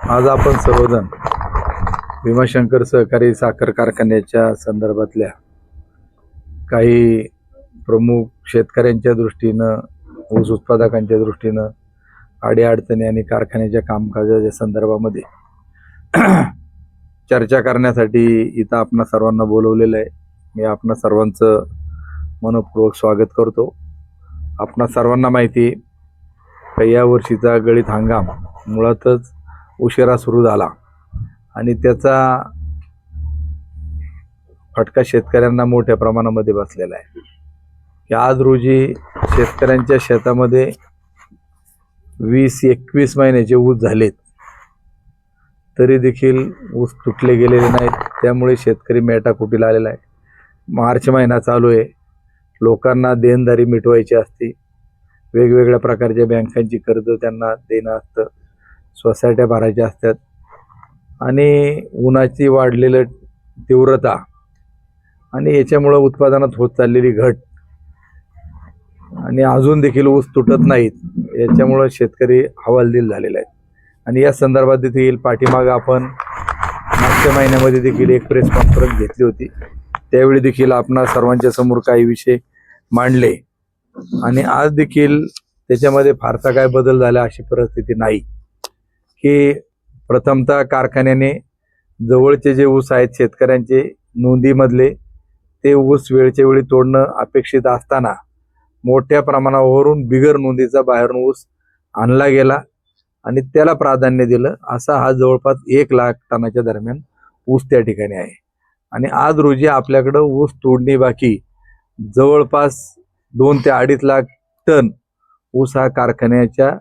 आज आपण सर्वजण भीमाशंकर सहकारी साखर कारखान्याच्या संदर्भातल्या काही प्रमुख शेतकऱ्यांच्या दृष्टीनं, ऊस उत्पादकांच्या दृष्टीनं अडीअडचणी आणि कारखान्याच्या कामकाजाच्या संदर्भामध्ये चर्चा करण्यासाठी इथं आपणा सर्वांना बोलवलेलं आहे. मी आपणा सर्वांचं मनपूर्वक स्वागत करतो. आपणा सर्वांना माहिती आहे की या वर्षीचा गळीत हंगाम मुळातच उशिरा सुरू झाला आणि त्याचा फटका शेतकऱ्यांना मोठ्या प्रमाणामध्ये बसलेला आहे. की आज रोजी शेतकऱ्यांच्या शेतामध्ये 20-21 महिन्याचे ऊस झालेत, तरी देखील ऊस तुटले गेलेले नाहीत. त्यामुळे शेतकरी मेटाकुटीला आलेला आहे. मार्च महिना चालू आहे, लोकांना देणदारी मिटवायची असते, वेगवेगळ्या प्रकारच्या बँकांची कर्ज त्यांना देणं असतं, सोसायट्या भरायच्या असतात आणि उन्हाची वाढलेली तीव्रता आणि याच्यामुळं उत्पादनात होत चाललेली घट आणि अजून देखील ऊस तुटत नाहीत, याच्यामुळं शेतकरी हवालदिल झालेले आहेत. आणि या संदर्भात देखील पाठीमागं आपण मागच्या महिन्यामध्ये देखील एक प्रेस कॉन्फरन्स घेतली होती. त्यावेळी देखील आपणा सर्वांच्या समोर काही विषय मांडले आणि आज देखील त्याच्यामध्ये फारसा काय बदल झाला अशी परिस्थिती नाही. की प्रथमतः कारखान्याने जवळचे जे ऊस आहेत शेतकऱ्यांचे नोंदीमधले ते ऊस वेळच्या वेळी तोडणं अपेक्षित असताना मोठ्या प्रमाणावरून बिगर नोंदीचा बाहेरून ऊस आणला गेला आणि त्याला प्राधान्य दिलं. असा हा जवळपास 1 लाख टनाच्या दरम्यान ऊस त्या ठिकाणी आहे. आणि आज रोजी आपल्याकडं ऊस तोडणी बाकी जवळपास 2 ते 2.5 लाख टन ऊस हा कारखान्याच्या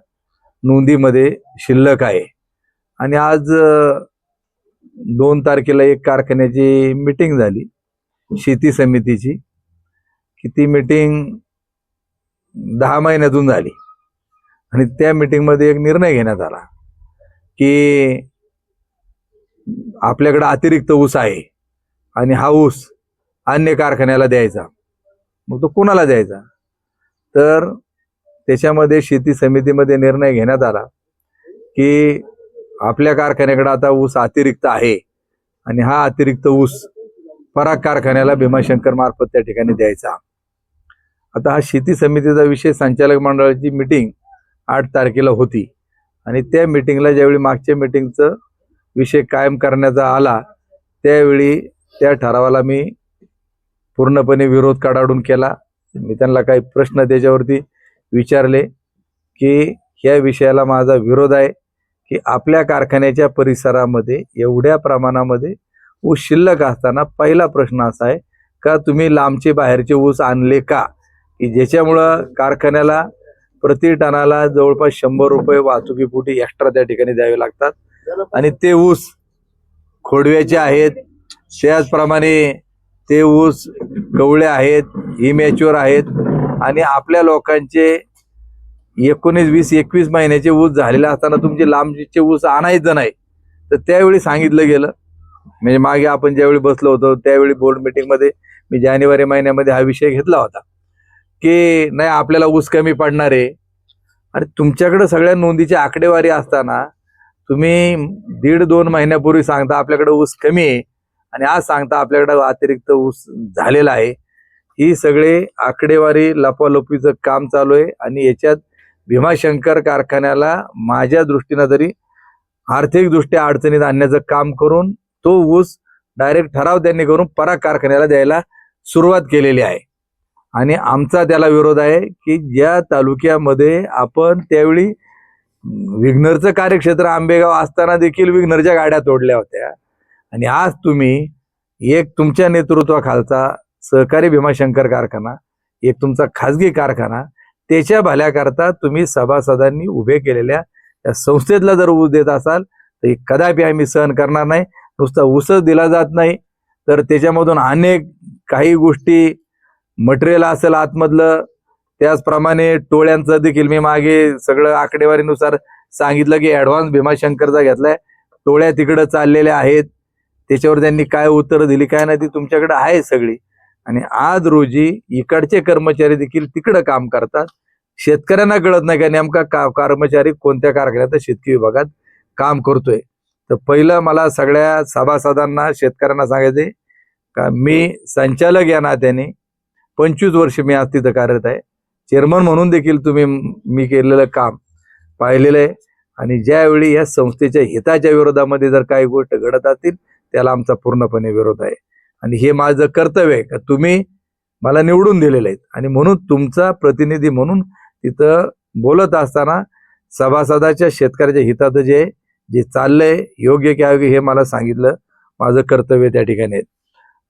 नोंदीमध्ये शिल्लक आहे. आणि आज 2 तारखेला एक कारखान्याची मीटिंग झाली शेती समितीची, की ती मीटिंग 10 महिन्यातून झाली आणि त्या मीटिंगमध्ये एक निर्णय घेण्यात आला की आपल्याकडे अतिरिक्त ऊस आहे आणि हा ऊस अन्य कारखान्याला द्यायचा. मग तो कोणाला द्यायचा? तर त्याच्यामध्ये शेती समितीमध्ये निर्णय घेण्यात आला की आपल्या कारखान्याकडे आता ऊस अतिरिक्त आहे आणि हा अतिरिक्त ऊस पराग कारखान्याला भीमाशंकर मार्फत त्या ठिकाणी द्यायचा. आता हा शेती समितीचा विषय संचालक मंडळाची मीटिंग 8 तारखेला होती आणि त्या मीटिंगला ज्यावेळी मागच्या मीटिंगचं विषय कायम करण्याचा आला त्यावेळी त्या ठरावाला मी पूर्णपणे विरोध कडाडून केला. मी त्यांना काही प्रश्न त्याच्यावरती विचारले की ह्या विषयाला माझा विरोध आहे की आपल्या कारखान्याच्या परिसरामध्ये एवढ्या प्रमाणामध्ये ऊस शिल्लक असताना पहिला प्रश्न असा आहे का तुम्ही लांबचे बाहेरचे ऊस आणले का, की ज्याच्यामुळं कारखान्याला प्रति टनाला जवळपास 100 रुपये वाहतुकीपोटी एक्स्ट्रा त्या ठिकाणी द्यावे लागतात. आणि ते ऊस खोडव्याचे आहेत, त्याचप्रमाणे ते ऊस गवळे आहेत, इमॅच्युअर आहेत आणि आपल्या लोकांचे 19-20-21 महिन्याचे ऊस झालेले असताना तुमचे लांबचे ऊस आणायचं नाही. तर त्यावेळी सांगितलं गेलं, म्हणजे मागे आपण ज्यावेळी बसलो होतो त्यावेळी बोर्ड मीटिंगमध्ये मी जानेवारी महिन्यामध्ये हा विषय घेतला होता की नाही आपल्याला ऊस कमी पडणार आहे. आणि तुमच्याकडे सगळ्या नोंदीची आकडेवारी असताना तुम्ही 1.5-2 महिन्यापूर्वी सांगता आपल्याकडे ऊस कमी आहे आणि आज सांगता आपल्याकडे अतिरिक्त ऊस झालेला आहे. ही सगळे आकडेवारी लपालपीचं काम चालू आहे आणि याच्यात भीमाशंकर कारखान्याला माझ्या दृष्टीनं तरी आर्थिकदृष्ट्या अडचणीत आणण्याचं काम करून तो ऊस डायरेक्ट ठराव त्यांनी करून पराग कारखान्याला द्यायला सुरुवात केलेली आहे. आणि आमचा त्याला विरोध आहे की ज्या तालुक्यामध्ये आपण त्यावेळी विघ्नरचं कार्यक्षेत्र आंबेगाव असताना देखील विघ्नरच्या गाड्या तोडल्या होत्या आणि आज तुम्ही एक तुमच्या नेतृत्वाखालचा सहकारी भीमाशंकर कारखाना, एक तुमचा खाजगी कारखाना, त्याच्या भल्याकरता तुम्ही सभासदांनी उभे केलेल्या त्या संस्थेतला जर ऊस देत असाल तर कदापि आम्ही सहन करणार नाही. नुसता ऊसच दिला जात नाही तर त्याच्यामधून अनेक काही गोष्टी मटेरियल असेल आतमधलं, त्याचप्रमाणे टोळ्यांचं देखील मी मागे सगळं आकडेवारीनुसार सांगितलं की ॲडव्हान्स भीमाशंकरचा घेतलाय, टोळ्या तिकडं चाललेल्या आहेत, त्याच्यावर त्यांनी काय उत्तरं दिली काय नाही ती तुमच्याकडे आहे सगळी. आणि आज रोजी इकडचे कर्मचारी देखील तिकडं काम करतात. शेतकऱ्यांना कळत नाही का नेमका कर्मचारी कोणत्या कारखान्यात शेतकी विभागात काम करतोय. तर पहिलं मला सगळ्या सभासदांना शेतकऱ्यांना सांगायचे का मी संचालक या नात्याने 25 वर्ष मी आज तिथं कार्यरत आहे. चेअरमन म्हणून देखील तुम्ही मी केलेलं काम पाहिलेलं आहे आणि ज्यावेळी या संस्थेच्या हिताच्या विरोधामध्ये जर काही गोष्ट घडत असतील त्याला आमचा पूर्णपणे विरोध आहे आणि हे माझं कर्तव्य आहे का तुम्ही मला निवडून दिलेले आहेत आणि म्हणून तुमचा प्रतिनिधी म्हणून तिथं बोलत असताना सभासदाच्या शेतकऱ्याच्या हितात जे चाललंय योग्य की अयोग्य हे मला सांगितलं माझं कर्तव्य त्या ठिकाणी आहे.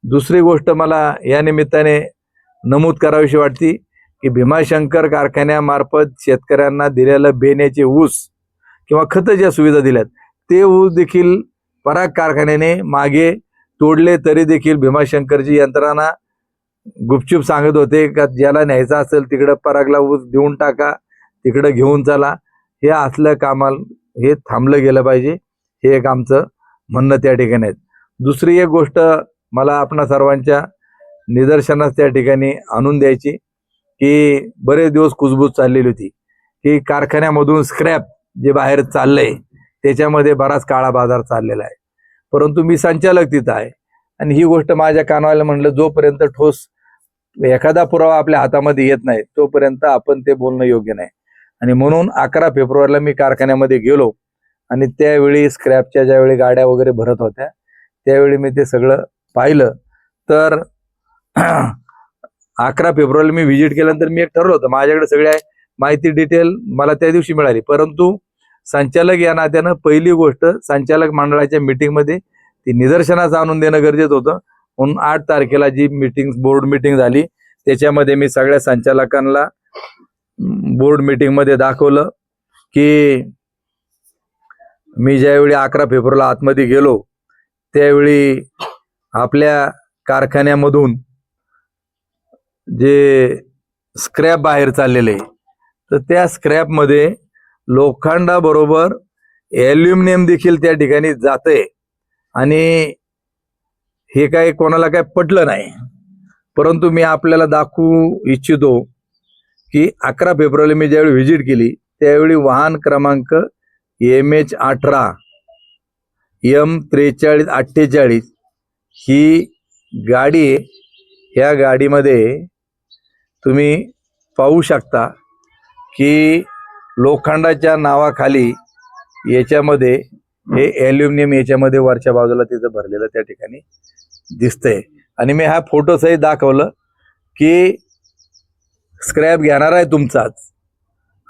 दुसरी गोष्ट मला या निमित्ताने नमूद करावीशी वाटते की भीमाशंकर कारखान्यामार्फत शेतकऱ्यांना दिलेलं बेण्याचे ऊस किंवा खतं ज्या सुविधा दिल्यात ते ऊस देखील पराग कारखान्याने मागे तोडले तरी देखील भीमाशंकरची यंत्रणा गुपचूप सांगत होते का ज्याला न्यायचा असेल तिकडं परागला ऊस देऊन टाका, तिकडं घेऊन चला. हे असलं कामाला हे थांबलं गेलं पाहिजे हे एक आमचं म्हणणं त्या ठिकाणी आहे. दुसरी एक गोष्ट मला आपणा सर्वांच्या निदर्शनास त्या ठिकाणी आणून द्यायची की बरेच दिवस कुजबूज चाललेली होती की कारखान्यामधून स्क्रॅप जे बाहेर चाललंय त्याच्यामध्ये बराच काळा बाजार चाललेला आहे. परंतु मी संचालक तिथं आहे आणि ही गोष्ट माझ्या कानाला म्हणलं जोपर्यंत ठोस एखादा पुरावा आपल्या हातामध्ये येत नाही तोपर्यंत आपण ते बोलणं योग्य नाही. आणि म्हणून 11 फेब्रुवारीला मी कारखान्यामध्ये गेलो आणि त्यावेळी स्क्रॅपच्या ज्यावेळी गाड्या वगैरे भरत होत्या त्यावेळी मी ते सगळं पाहिलं. तर 11 फेब्रुवारीला मी व्हिजिट केल्यानंतर मी एक ठरवलं होतं माझ्याकडे सगळ्या माहिती डिटेल मला त्या दिवशी मिळाली. परंतु संचालक या नात्यानं पहिली गोष्ट संचालक मंडळाच्या मीटिंगमध्ये ती निदर्शनास आणून देणं गरजेचं होतं. म्हणून 8 तारखेला जी मीटिंग बोर्ड मीटिंग झाली त्याच्यामध्ये मी सगळ्या संचालकांना बोर्ड मीटिंगमध्ये दाखवलं की मी ज्यावेळी 11 फेब्रुवारीला आतमध्ये गेलो त्यावेळी आपल्या कारखान्यामधून जे स्क्रॅप बाहेर चाललेले तर त्या स्क्रॅपमध्ये लोखंडाबरोबर ॲल्युमिनियम देखील त्या ठिकाणी जाते आणि हे काही कोणाला काय पटलं नाही. परंतु मी आपल्याला दाखवू इच्छितो की 11 फेब्रुवारीला मी ज्यावेळी व्हिजिट केली त्यावेळी वाहन क्रमांक MH18 M4348 ही गाडी आहे. ह्या गाडीमध्ये तुम्ही पाहू शकता की लोखंडाच्या नावाखाली याच्यामध्ये हे ॲल्युमिनियम याच्यामध्ये वरच्या बाजूला तिथं भरलेलं त्या ठिकाणी दिसतंय. आणि मी हा फोटो सहित दाखवलं की स्क्रॅप घेणार आहे तुमचाच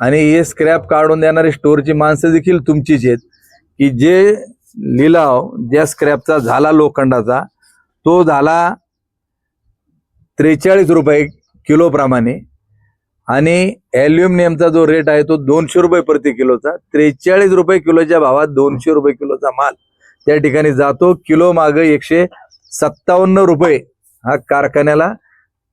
आणि हे स्क्रॅप काढून देणारे स्टोअरची माणसं देखील तुमचीच आहेत की जे लिलाव ज्या स्क्रॅपचा झाला लोखंडाचा तो झाला 43 रुपये किलोप्रमाणे आणि ॲल्युमिनियमचा जो रेट आहे तो 200 रुपये प्रति किलोचा. 43 रुपये किलोच्या भावात 200 रुपये किलोचा माल त्या ठिकाणी जातो. किलो मागे 157 रुपये हा कारखान्याला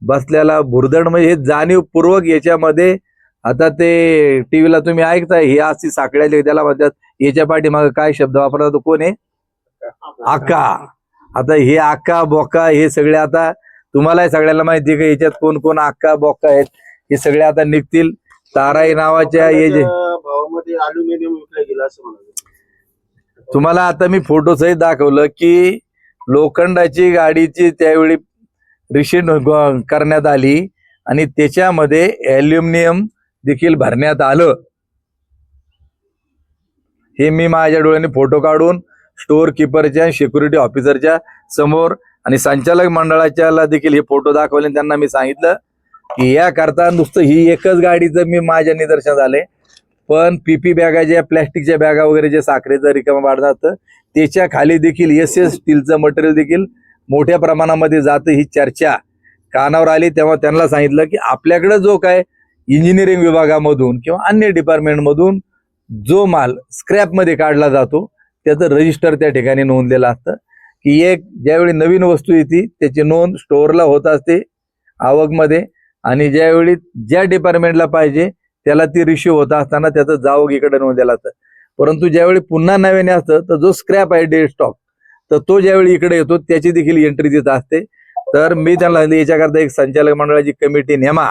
बसलेला भुर्दंड. म्हणजे हे जाणीवपूर्वक याच्यामध्ये आता ते टीव्हीला तुम्ही ऐकताय हे अशी साखळ्याले त्याला म्हणतात याच्या पाठीमागे काय शब्द वापरतात कोण आहे आका. आता हे आका बोका हे सगळे आता तुम्हालाही सगळ्याला माहिती आहे का याच्यात कोण कोण आका बोका आहेत हे सगळे आता निघतील. ताराई नावाच्या हे जे भावामध्ये अल्युमिनियम विकलं गेलं असं म्हणाले तुम्हाला आता मी फोटो सहित दाखवलं की लोखंडाची गाडीची त्यावेळी रिशीट करण्यात आली आणि त्याच्यामध्ये ॲल्युमिनियम देखील भरण्यात आलं. हे मी माझ्या डोळ्याने फोटो काढून स्टोअर किपरच्या सिक्युरिटी ऑफिसरच्या समोर आणि संचालक मंडळाच्याला देखील हे फोटो दाखवले. त्यांना मी सांगितलं की याकरता नुसतं ही एकच गाडीचं मी माझ्या निदर्शनास आले पण PP बॅगा ज्या प्लॅस्टिकच्या बॅगा वगैरे जे साखरेचं रिकामा बाळतात त्याच्या खाली देखील SS स्टीलचं मटेरियल देखील मोठ्या प्रमाणामध्ये जातं. ही चर्चा कानावर आली तेव्हा त्यांना सांगितलं की आपल्याकडे जो काय इंजिनिअरिंग विभागामधून किंवा अन्य डिपार्टमेंटमधून जो माल स्क्रॅपमध्ये काढला जातो त्याचं रजिस्टर त्या ठिकाणी नोंदलेलं असतं की एक ज्यावेळी नवीन वस्तू येते त्याची नोंद स्टोअरला होत असते आवकमध्ये आणि ज्यावेळी ज्या डिपार्टमेंटला पाहिजे त्याला ती रिश्यू होत असताना त्याचं जावक इकडे नोंदलेलं असतं. परंतु ज्यावेळी पुन्हा नव्याने असतं तर जो स्क्रॅप आहे डेड स्टॉक तर तो ज्यावेळी इकडे येतो त्याची देखील एंट्री तिथं असते. तर मी त्यांना याच्याकरता एक संचालक मंडळाची कमिटी नेमा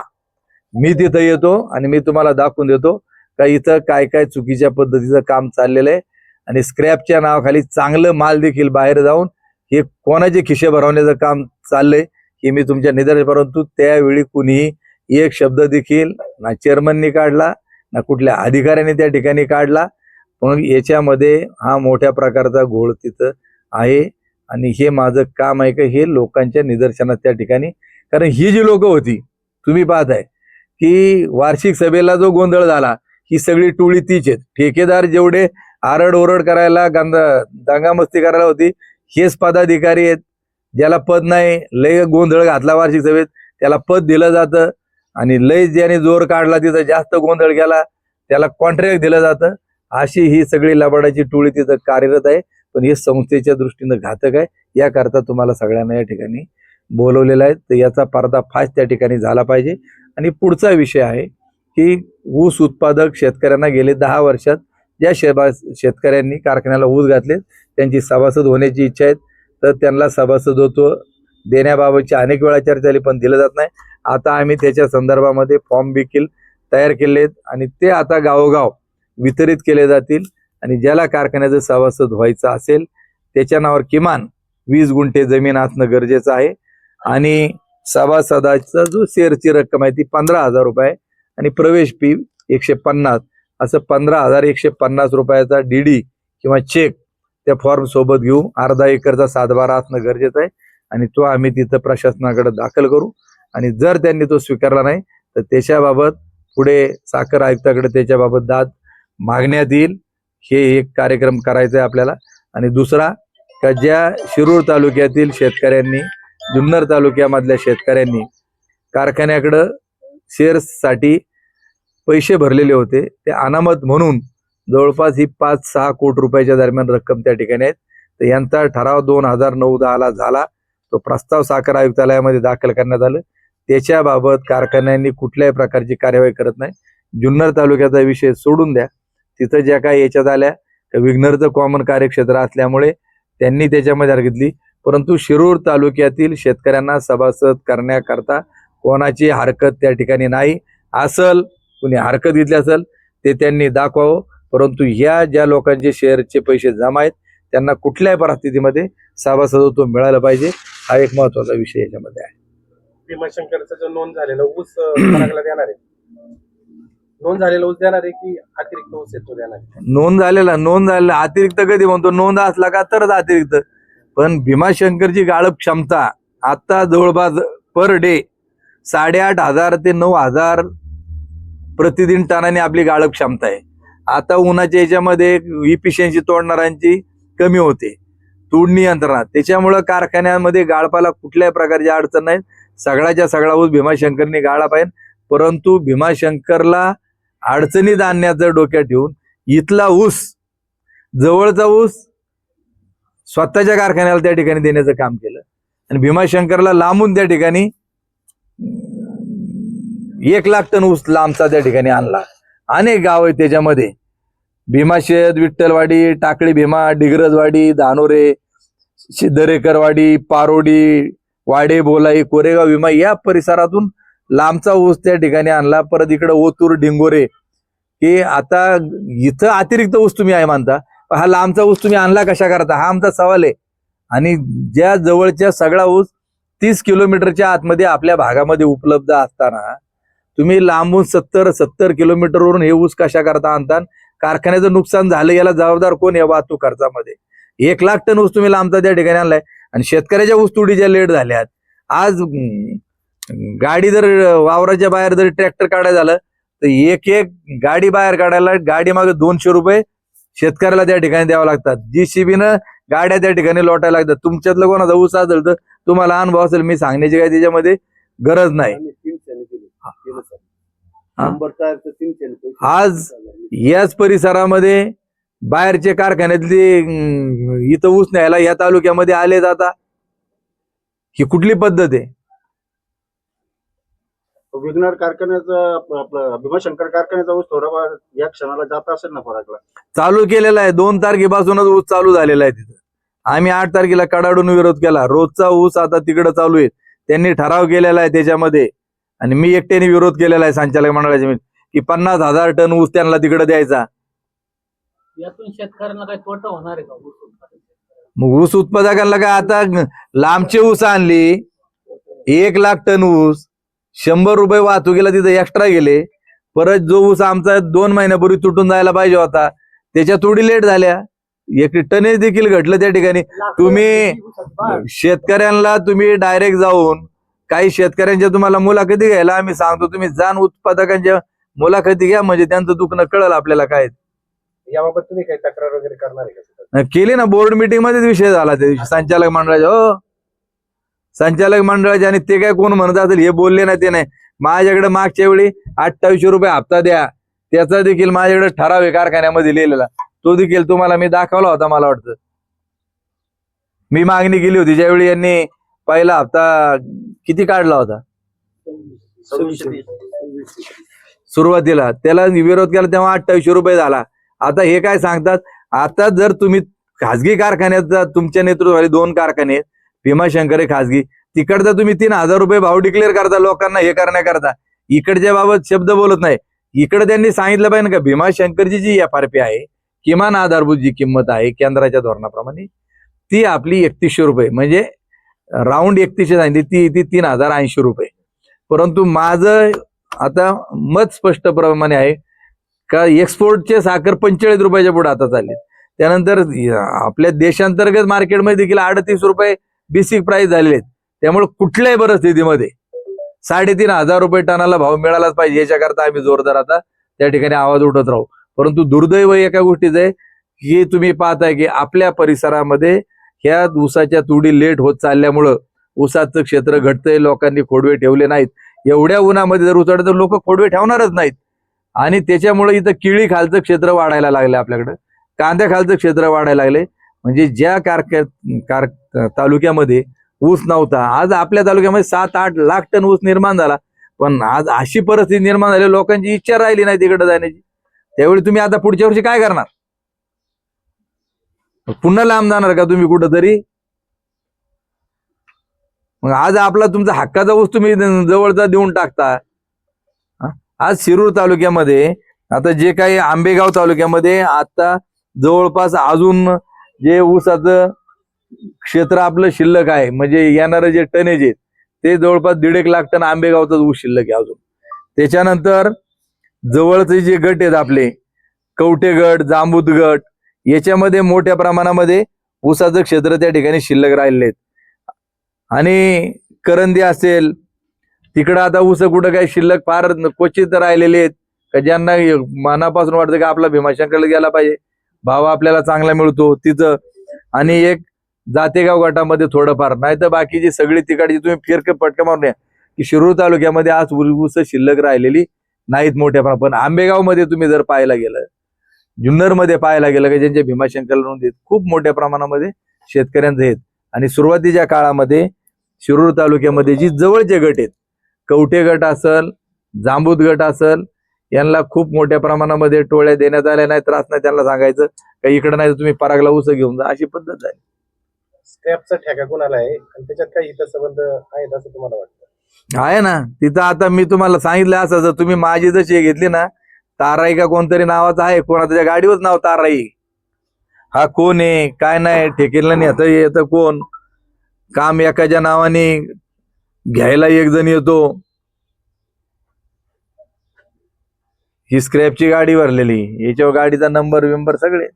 मी तिथं येतो आणि मी तुम्हाला दाखवून देतो का इथं काय काय चुकीच्या पद्धतीचं काम चाललेलं आहे आणि स्क्रॅपच्या नावाखाली चांगलं माल देखील बाहेर जाऊन हे कोणाचे खिशे भरवण्याचं काम चाललंय हे मी तुमच्या निदर्शनास, परंतु त्यावेळी कुणीही एक शब्द देखील ना चेअरमननी काढला ना कुठल्या अधिकाऱ्याने त्या ठिकाणी काढला. पण याच्यामध्ये हा मोठ्या प्रकारचा घोळ तिथं आहे आणि हे माझं काम आहे का हे लोकांच्या निदर्शनात त्या ठिकाणी, कारण ही जी लोक होती तुम्ही पाहताय की वार्षिक सभेला जो गोंधळ झाला ही सगळी टोळी तीच आहेत. ठेकेदार जेवढे आरड ओरड करायला दंगामस्ती करायला होती हेच पदाधिकारी आहेत. ज्याला पद नाही लय गोंधळ घातला वार्षिक सभेत त्याला पद दिलं जातं आणि लय ज्याने जोर काढला तिथं जास्त गोंधळ केला त्याला कॉन्ट्रॅक्ट दिलं जातं. अशी ही सगळी लबाडाची टोळी तिथं कार्यरत आहे. पण हे संस्थेच्या दृष्टीनं घातक आहे. याकरता तुम्हाला सगळ्यांना या ठिकाणी बोलवलेलं आहे. तर याचा पर्दाफाश त्या ठिकाणी झाला पाहिजे. आणि पुढचा विषय आहे की ऊस उत्पादक शेतकऱ्यांना गेले 10 वर्षात ज्या शेतकऱ्यांनी कारखान्याला ऊस घातले त्यांची सभासद होण्याची इच्छा आहे तर त्यांना सभासदत्व देण्याबाबतची अनेक वेळा चर्चा झाली पण दिलं जात नाही. आता आम्ही त्याच्या संदर्भामध्ये फॉर्म देखील तयार केले आहेत आणि ते आता गावोगाव वितरित केले जातील. आणि ज्याला कारखान्याचं सभासद व्हायचं असेल त्याच्या नावावर किमान 20 गुंठे जमीन असणं गरजेचं आहे. आणि सभासदाचा जो शेअरची रक्कम आहे ती 15,000 रुपये आणि प्रवेश फी 150, असं 15,150 रुपयाचा डीडी किंवा चेक त्या फॉर्म सोबत घेऊ. अर्धा एकरचा सातबारा असणं गरजेचं आहे आणि तो आम्ही तिथं प्रशासनाकडे दाखल करू. आणि जर त्यांनी तो स्वीकारला नाही तर त्याच्याबाबत पुढे साखर आयुक्ताकडे त्याच्याबाबत दाद मागण्यात येईल. हे एक कार्यक्रम करायचा आहे आपल्याला. आणि दुसरा का ज्या शिरूर तालुक्यातील शेतकऱ्यांनी जुन्नर तालुक्यामधल्या शेतकऱ्यांनी कारखान्याकडं शेअर्ससाठी पैसे भरलेले होते ते अनामत म्हणून जवळपास ही 5-6 कोटी रुपयाच्या दरम्यान रक्कम त्या ठिकाणी आहेत. तर यांचा ठराव 2009-10 झाला. तो प्रस्ताव साखर आयुक्तालयामध्ये दाखल करण्यात आलं. त्याच्याबाबत कारखान्यांनी कुठल्याही प्रकारची कार्यवाही करत नाही. जुन्नर तालुक्याचा विषय सोडून द्या. तिथं ज्या काही याच्यात आल्या विघ्नरचं कॉमन कार्यक्षेत्र असल्यामुळे त्यांनी त्याच्यामध्ये हरकत घेतली. परंतु शिरूर तालुक्यातील शेतकऱ्यांना सभासद करण्याकरता कोणाची हरकत त्या ठिकाणी नाही. असल कुणी हरकत घेतली असेल ते त्यांनी दाखवावं. परंतु ह्या ज्या लोकांचे शेअरचे पैसे जमा आहेत त्यांना कुठल्याही परिस्थितीमध्ये सभासदत्व मिळालं पाहिजे. हा एक महत्वाचा विषय याच्यामध्ये आहे. भीमाशंकरचा जो नोंद झालेला ऊस फरागला देणार आहे, नोंद झालेला ऊस देणार आहे की अतिरिक्त ऊस येतो देणार आहे? नोंद झालेला अतिरिक्त कधी म्हणतो नोंद असला का तरच अतिरिक्त. पण भीमाशंकरची गाळप क्षमता आता जवळपास पर डे 8,500 ते 9,000 प्रतिदिन टनाने आपली गाळप क्षमता आहे. आता उन्हाच्या याच्यामध्ये इफिशियन्सी तोडणाऱ्यांची कमी होते तोडणी यंत्रणा, त्याच्यामुळं कारखान्यामध्ये गाळपाला कुठल्याही प्रकारची अडचण नाही. सगळ्याच्या सगळा ऊस भीमाशंकरने गाळा पाहिजे. परंतु भीमाशंकरला अडचणीत आणण्याचं डोक्यात ठेवून इथला ऊस जवळचा ऊस स्वतःच्या कारखान्याला त्या ठिकाणी देण्याचं काम केलं आणि भीमाशंकरला लांबून त्या ठिकाणी 1,00,000 टन ऊस लांबचा त्या ठिकाणी आणला. अनेक गाव आहेत त्याच्यामध्ये भीमाशेत, विठ्ठलवाडी, टाकळी भीमा, डिग्रजवाडी, धानोरे, दरेकरवाडी, पारोडी, वाडे, बोलाई, कोरेगाव भीमा या परिसरातून लांबचा ऊस त्या ठिकाणी आणला. परत इकडे ओतूर, डिंगोरे हे आता इथं अतिरिक्त ऊस तुम्ही आहे मानता, हा लांबचा ऊस तुम्ही आणला कशा करता हा आमचा सवाल आहे. आणि ज्या जवळच्या सगळा ऊस 30 किलोमीटरच्या आतमध्ये आपल्या भागामध्ये उपलब्ध असताना तुम्ही लांबून 70 किलोमीटरवरून हे ऊस कशा करता आणता? कारखान्याचं नुकसान झालं याला जबाबदार कोण आहे? वाहतूक खर्चामध्ये 1,00,000 टन ऊस तुम्ही लांबचा त्या ठिकाणी आणलाय आणि शेतकऱ्याच्या ऊस तुडीच्या लेट झाल्यात. आज गाडी जर वावराच्या बाहेर जर ट्रॅक्टर काढायला झालं तर एक गाडी बाहेर काढायला गाडी मागे 200 रुपये शेतकऱ्याला त्या ठिकाणी द्यावं लागतात. JCBनं गाड्या त्या ठिकाणी लोटायला लागतात. तुमच्यातलं कोणाचा ऊस असेल तर तुम्हाला अनुभव असेल, मी सांगण्याची काही त्याच्यामध्ये गरज नाही. आज याच परिसरामध्ये बाहेरचे कारखान्यातले इथं ऊस न्यायला या तालुक्यामध्ये आले जाता, ही कुठली पद्धत आहे? विघ्नर कारखान्याचा आपला भीमाशंकर कारखान्याचा ऊस थोडाफार या क्षणाला जात असेल ना फरागला? चालू केलेला आहे. 2 तारखेपासूनच ऊस चालू झालेला आहे तिथं. आम्ही 8 तारखेला कडाडून विरोध केला. रोजचा ऊस आता तिकडे चालू आहे. त्यांनी ठराव केलेला आहे त्याच्यामध्ये आणि मी एकट्याने विरोध केलेला आहे संचालक मंडळाच्या की 50,000 टन ऊस त्यांना तिकडे द्यायचा. यातून शेतकऱ्यांना काही तोटा होणार आहे का ऊस उत्पादन? मग ऊस उत्पादकांना काय आता लांबचे ऊस आणली 1,00,000 टन ऊस 100 रुपये वाहतुकीला तिथे एक्स्ट्रा गेले. परत जो ऊस आमचा 2 महिन्यापूर्वी तुटून जायला पाहिजे होता त्याच्या थोडी लेट झाल्या. एक टनेज देखील घटलं त्या ठिकाणी. तुम्ही शेतकऱ्यांना तुम्ही डायरेक्ट जाऊन काही शेतकऱ्यांच्या तुम्हाला मुलाखती घ्यायला आम्ही सांगतो, तुम्ही जाण उत्पादकांच्या मुलाखती घ्या म्हणजे त्यांचं दुखणं कळलं आपल्याला काय. याबाबत तुम्ही काही तक्रार वगैरे करणार आहे का? केली ना, बोर्ड मीटिंग मध्येच विषय झाला त्या दिवशी संचालक मंडळाच्या. हो, संचालक मंडळाचे. आणि ते काय कोण म्हणत असेल हे बोलले ना, ते नाही. माझ्याकडे मागच्या वेळी 2800 रुपये हप्ता द्या त्याचा देखील माझ्याकडे ठराव आहे कारखान्यामध्ये लिहिलेला, तो देखील तुम्हाला मी दाखवला होता. मला वाटतं मी मागणी केली होती ज्यावेळी यांनी पहिला हप्ता किती काढला होता 26. सुरुवातीला, त्याला विरोध केला तेव्हा 2800 रुपये झाला. आता हे काय सांगतात, आता जर तुम्ही खासगी कारखान्यात तुमच्या नेतृत्वाखाली 2 कारखाने आहेत, भीमाशंकर आहे खासगी, तिकडचा तुम्ही 3,000 रुपये भाव डिक्लेअर करता लोकांना हे करण्याकरता, इकडच्या बाबत शब्द बोलत नाही. इकडे त्यांनी सांगितलं पाहिजे का भीमाशंकरची जी FRP आहे, किमान आधारभूत जी किंमत आहे केंद्राच्या धोरणाप्रमाणे, ती आपली 3100 रुपये, म्हणजे राऊंड 3100 सांगितली, ती 3,080 रुपये. परंतु माझं आता मत स्पष्टप्रमाणे आहे का एक्सपोर्टचे साखर 45 रुपयाच्या पुढे आता चालले. त्यानंतर आपल्या देशांतर्गत मार्केटमध्ये देखील 38 रुपये बेसिक प्राइस झालेले आहेत. त्यामुळे कुठल्याही परिस्थितीमध्ये 3,500 रुपये टनाला भाव मिळालाच पाहिजे याच्याकरता आम्ही जोरदार आता त्या ठिकाणी आवाज उठत राहू. परंतु दुर्दैव एका गोष्टीचं आहे की तुम्ही पाहताय की आपल्या परिसरामध्ये ह्या ऊसाच्या तुडी लेट होत चालल्यामुळं ऊसाचं क्षेत्र घटतंय. लोकांनी खोडवे ठेवले नाहीत. एवढ्या उन्हामध्ये जर उचळलं तर लोक खोडवे ठेवणारच नाहीत. आणि त्याच्यामुळे इथं केळी खालचं क्षेत्र वाढायला लागले, आपल्याकडं कांद्या खालचं क्षेत्र वाढायला लागले. म्हणजे ज्या तालुक्यामध्ये ऊस नव्हता, आज आपल्या तालुक्यामध्ये 7-8 लाख टन ऊस निर्माण झाला. पण आज अशी परिस्थिती निर्माण झाली, लोकांची इच्छा राहिली नाही तिकडे जाण्याची. त्यावेळी तुम्ही आता पुढच्या वर्षी काय करणार? पुन्हा लांब जाणार का तुम्ही कुठंतरी? मग आज आपला तुमचा हक्काचा ऊस तुम्ही जवळचा देऊन टाकता. आज शिरूर तालुक्यामध्ये आता जे काही आंबेगाव तालुक्यामध्ये आता जवळपास अजून जे ऊसाचं क्षेत्र आपलं शिल्लक आहे, म्हणजे येणारं जे टनेज आहेत ते जवळपास 1.5 लाख टन आंबेगावचा ऊस शिल्लक आहे अजून. त्याच्यानंतर जवळचे जे गट आहेत आपले कवठे गट, जांबूत गट, याच्यामध्ये मोठ्या प्रमाणामध्ये ऊसाचं क्षेत्र त्या ठिकाणी शिल्लक राहिलेले आहेत. आणि करंदी असेल तिकडं आता ऊस कुठं काही शिल्लक फार क्वचित राहिलेले आहेत का ज्यांना मनापासून वाटतं की आपला भीमाशंकरला गेला पाहिजे, भाव आपल्याला चांगला मिळतो तिथं. आणि एक जातेगाव गटामध्ये थोडंफार, नाही तर बाकीची सगळी तिकडची तुम्ही फिरक पटकन मारून या की शिरूर तालुक्यामध्ये आज ऊस शिल्लक राहिलेली नाहीत मोठ्या प्रमाणात. पण आंबेगाव मध्ये तुम्ही जर पाहायला गेलं, जुन्नर मध्ये पाहायला गेलं की ज्यांच्या भीमाशंकरला नोंद खूप मोठ्या प्रमाणामध्ये शेतकऱ्यांचे आहेत. आणि सुरुवातीच्या काळामध्ये शिरूर तालुक्यामध्ये जी जवळचे गट आहेत, कवठे गट असल, जांबूत गट असल, यांना खूप मोठ्या प्रमाणामध्ये टोळ्या देण्यात आल्या. नाही त्रास नाही त्यांना सांगायचं का इकडे नाही तुम्ही परागला ऊस घेऊन जा, अशी पद्धत आहे. स्क्रॅपचा ठेका कोणाला आहे आणि त्याच्यात काही हितसंबंध आहेत असं तुम्हाला वाटतं? आहे ना तिथं. आता मी तुम्हाला सांगितलं असं, जर तुम्ही माझी जशी घेतली ना, ताराई का कोणतरी नावाचा आहे, कोणाच्या गाडीवर नाव ताराई, हा कोण आहे काय नाही, ठेकेला नाही आता येतं कोण, काम एकाच्या नावाने घ्यायला एक जण येतो. ही स्क्रॅपची गाडी भरलेली, याच्यावर गाडीचा नंबर सगळे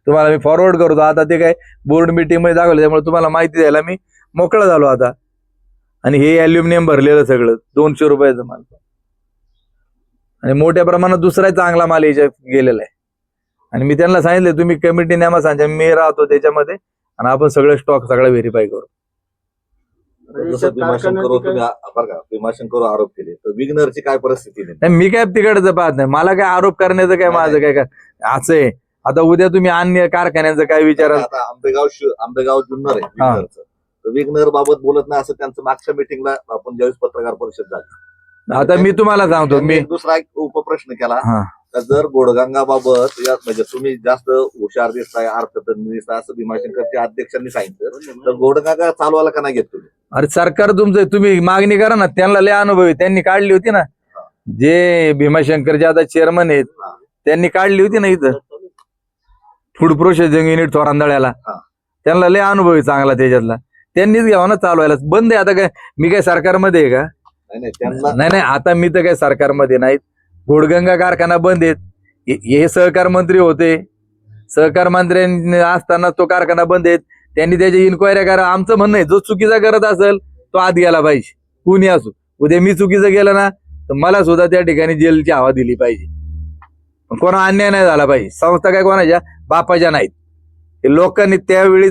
तुम्हाला मी फॉरवर्ड करतो. आता ते काय बोर्ड मीटिंग मध्ये दाखवलं, त्यामुळे तुम्हाला माहिती द्यायला मी मोकळा झालो आता. आणि हे अल्युमिनियम भरलेलं सगळं 200 रुपयाचं माल, आणि मोठ्या प्रमाणात दुसरा चांगला माल याच्यात गेलेला आहे. आणि मी त्यांना सांगितलं तुम्ही कमिटी न्यामा सांगा, मी राहतो त्याच्यामध्ये आणि आपण सगळं स्टॉक सगळं व्हेरीफाय करू. जसं भीमाशंकर आरोप केले तर विग्नरची काय परिस्थिती नाही, मी काय तिकडचं पाहत नाही, मला काय आरोप करण्याचं काय माझं काय असं आहे. आता उद्या तुम्ही अन्य कारखान्यांचं काय विचार, आता आंबेगाव जुन्नर आहे विग्नरचं, तर विग्नर बाबत बोलत नाही असं त्यांचं मागच्या मिटिंगला आपण ज्यावेळेस पत्रकार परिषद झाली. आता मी तुम्हाला सांगतो, मी दुसरा एक उपप्रश्न केला हा तर जर गोडगंगाबाबत म्हणजे तुम्ही जास्त हुशार दिसताय, अर्थतज्ञ दिसताय असं भीमाशंकरच्या अध्यक्षांनी सांगितलं, तर गोडगंगा चालवायला का नाही घेत तुम्ही? अरे सरकार तुमचं, तुम्ही मागणी करा ना, त्यांना लय अनुभव आहे, त्यांनी काढली होती ना, जे भीमाशंकरचे आता चेअरमन आहेत त्यांनी काढली होती ना इथं. फूड प्रोसेसिंग युनिट थोरांदळ्याला, हा. त्यांना लय अनुभव आहे चांगला त्याच्यातला, त्यांनीच घ्यावा ना चालवायला. बंद आहे आता काय, मी काय सरकारमध्ये आहे का? नाही त्यांना नाही आता मी तर काय सरकारमध्ये नाहीत. घोडगंगा कारखाना बंद आहेत, हे सहकार मंत्री होते, सहकार मंत्र्यांनी असताना तो कारखाना बंद आहेत, त्यांनी त्याची इन्क्वायरी करा. आमचं म्हणणं आहे जो चुकीचा करत असेल तो आत गेला पाहिजे, कुणी असो. उद्या मी चुकीचं केलं ना तर मला सुद्धा त्या ठिकाणी जेलची हवा दिली पाहिजे. कोणा अन्याय नाही झाला पाहिजे. संस्था काय कोणाच्या बापाच्या नाहीत. हे लोकांनी त्यावेळी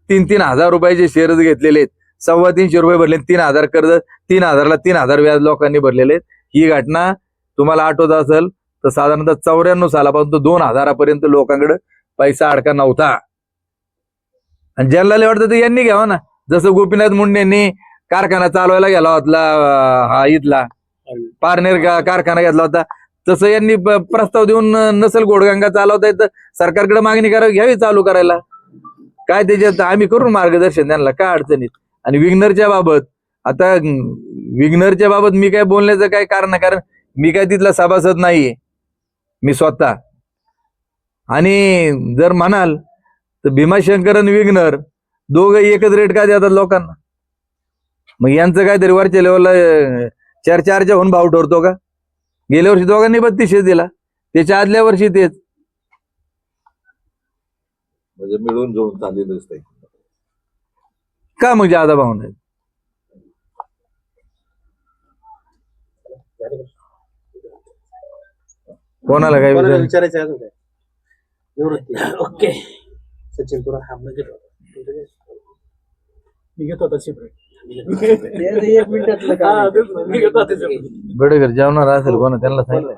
3-3 हजार रुपयाचे शेअर्स घेतलेले आहेत, 325 रुपये भरले, 3,000 कर्ज, 3,000ला 3,000 व्याज लोकांनी भरलेले आहेत. ही घटना तुम्हाला आठवत असेल तर साधारणतः 94 सालापासून 2,000पर्यंत लोकांकडे पैसा अडका नव्हता. आणि ज्यांना लय वाटतं ते यांनी घ्यावा ना. जसं गोपीनाथ मुंडेंनी कारखाना चालवायला गेला होता, हा इथला पारनेर कारखाना घेतला होता, तसं यांनी प्रस्ताव देऊन नसल घोडगंगा चालवता येत सरकारकडे मागणी घ्यावी चालू करायला. काय त्याच्यात आम्ही करू मार्गदर्शन त्यांना, काय अडचणीत. आणि विग्नरच्या बाबत, आता विग्नरच्या बाबत मी काय बोलण्याचं काय कारण आहे, कारण मी काय तिथला सभासद नाहीये मी स्वतः. आणि जर म्हणाल तर भीमाशंकर आणि विग्नर दोघं एकच रेट काय देतात लोकांना? मग यांचं काहीतरी वरच्या लेवलला चर्चा होऊन भाव ठरतो का? गेल्या वर्षी दोघांनी 3200 दिला, त्याच्या आदल्या वर्षी तेच. म्हणजे मिळून जुळून चाललेलं दिसतंय. का मग जादा भाव नाही? कोणाला काय कोणाला विचार? विचारायचं आहे अजून काय? निवृत्ती ओके. सचिन तुला मी घेतो आता सेपरेट. एक मिनिटातलं काम आहे. मी घेतो आता separate. बडेकर जेवणार असेल कोणा त्यांना सांगितलं.